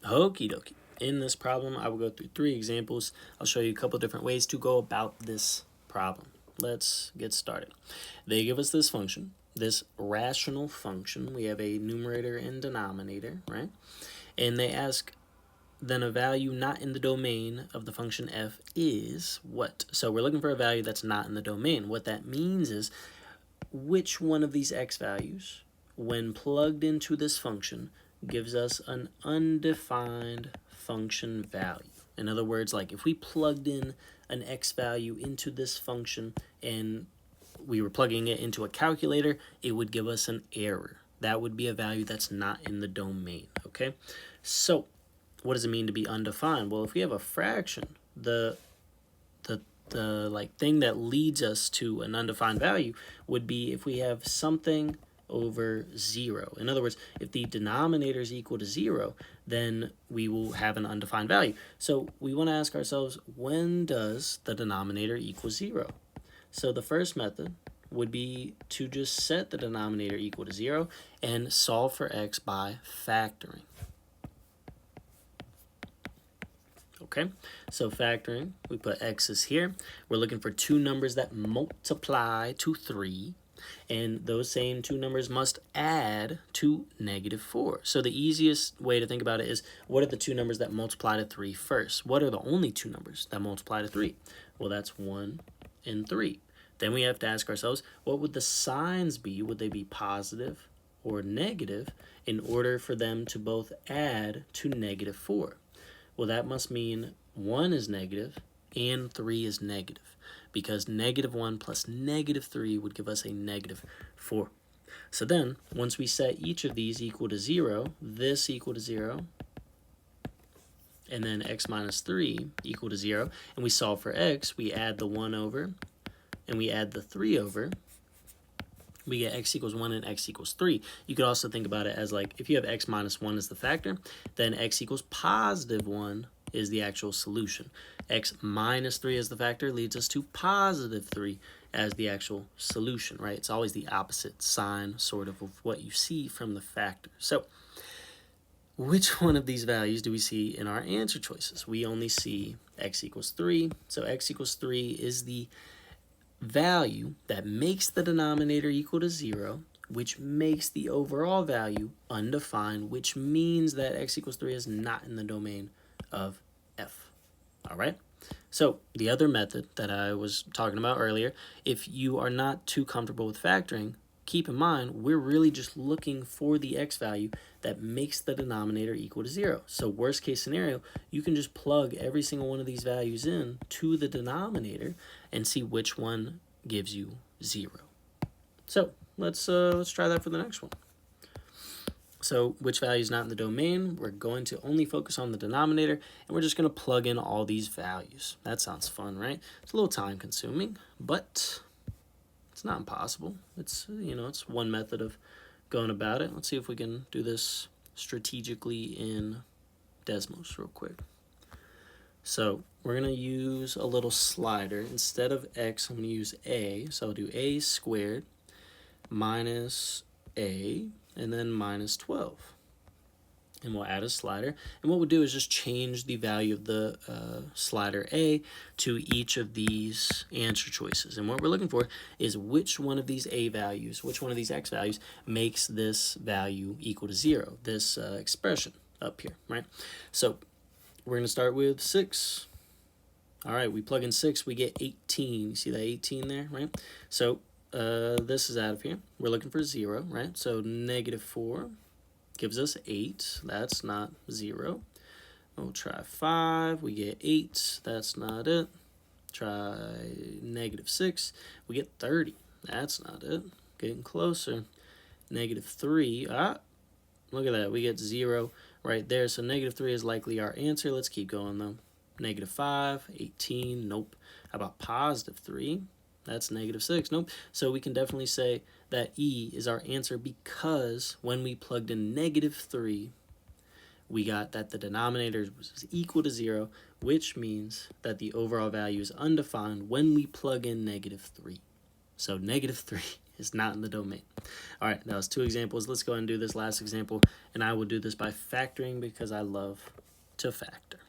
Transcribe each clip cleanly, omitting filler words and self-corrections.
Okie dokie. In this problem, I will go through 3 examples. I'll show you a couple different ways to go about this problem. Let's get started. They give us this function, this rational function. We have a numerator and denominator, right? And they ask, then a value not in the domain of the function f is what? So we're looking for a value that's not in the domain. What that means is which one of these x values, when plugged into this function, gives us an undefined function value. In other words, like if we plugged in an x value into this function and we were plugging it into a calculator, it would give us an error. That would be a value that's not in the domain, okay? So what does it mean to be undefined? Well, if we have a fraction, the like thing that leads us to an undefined value would be if we have something over 0. In other words, if the denominator is equal to 0, then we will have an undefined value. So we want to ask ourselves, when does the denominator equal 0? So the first method would be to just set the denominator equal to 0 and solve for x by factoring. Okay, so factoring, we put x's here. We're looking for two numbers that multiply to 3. And those same two numbers must add to -4. So the easiest way to think about it is, what are the two numbers that multiply to 3 first? What are the only two numbers that multiply to 3? Well, that's 1 and 3. Then we have to ask ourselves, what would the signs be? Would they be positive or negative in order for them to both add to -4? Well, that must mean 1 is negative and 3 is negative, because -1 plus -3 would give us a -4. So then, once we set each of these equal to 0, this equal to 0, and then x minus 3 equal to 0, and we solve for x, we add the 1 over, and we add the 3 over, we get x equals 1 and x equals 3. You could also think about it as like, if you have x minus 1 as the factor, then x equals positive 1 is the actual solution. X minus 3 as the factor leads us to positive 3 as the actual solution, right? It's always the opposite sign, sort of what you see from the factor. So which one of these values do we see in our answer choices? We only see x equals 3. So x equals 3 is the value that makes the denominator equal to 0, which makes the overall value undefined, which means that x equals 3 is not in the domain of f. All right? So the other method that I was talking about earlier, if you are not too comfortable with factoring, keep in mind we're really just looking for the x value that makes the denominator equal to 0. So worst case scenario, you can just plug every single one of these values in to the denominator and see which one gives you 0. So let's try that for the next one. So which value is not in the domain? We're going to only focus on the denominator, and we're just going to plug in all these values. That sounds fun, right? It's a little time consuming, but it's not impossible. It's, it's one method of going about it. Let's see if we can do this strategically in Desmos real quick. So we're going to use a little slider. Instead of x, I'm going to use a. So I'll do a squared minus a, and then minus 12. And we'll add a slider. And what we'll do is just change the value of the slider a to each of these answer choices. And what we're looking for is which one of these a values, which one of these x values makes this value equal to 0, this expression up here, right? So we're going to start with 6. All right, we plug in 6, we get 18. You see that 18 there, right? So this is out of here. We're looking for 0, right? So -4 gives us 8. That's not 0. We'll try 5. We get 8. That's not it. Try -6. We get 30. That's not it. Getting closer. -3. Look at that. We get 0 right there. So -3 is likely our answer. Let's keep going though. -5, 18. Nope. How about +3? That's -6. Nope. So we can definitely say that E is our answer, because when we plugged in -3, we got that the denominator was equal to 0, which means that the overall value is undefined when we plug in -3. So -3 It's not in the domain. All right, that was 2 examples. Let's go ahead and do this last example, and I will do this by factoring because I love to factor.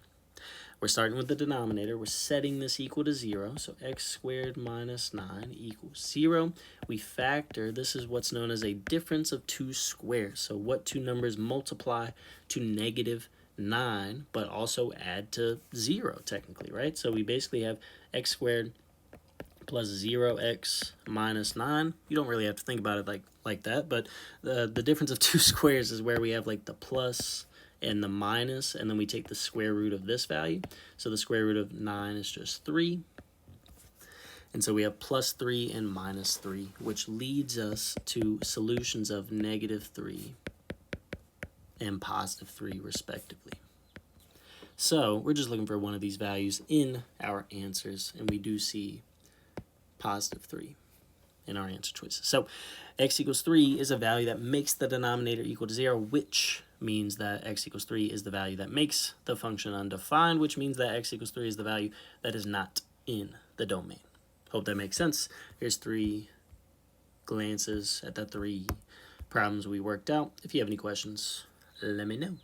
We're starting with the denominator. We're setting this equal to 0, so x squared minus 9 equals 0. We factor. This is what's known as a difference of 2 squares. So what two numbers multiply to negative 9, but also add to 0, technically, right? So we basically have x squared plus 0x minus 9. You don't really have to think about it like that, but the difference of 2 squares is where we have like the plus and the minus, and then we take the square root of this value. So the square root of 9 is just 3. And so we have plus 3 and minus 3, which leads us to solutions of negative 3 and positive 3, respectively. So we're just looking for one of these values in our answers, and we do see positive 3 in our answer choices. So x equals 3 is a value that makes the denominator equal to 0, which means that x equals 3 is the value that makes the function undefined, which means that x equals 3 is the value that is not in the domain. Hope that makes sense. Here's 3 glances at the 3 problems we worked out. If you have any questions, let me know.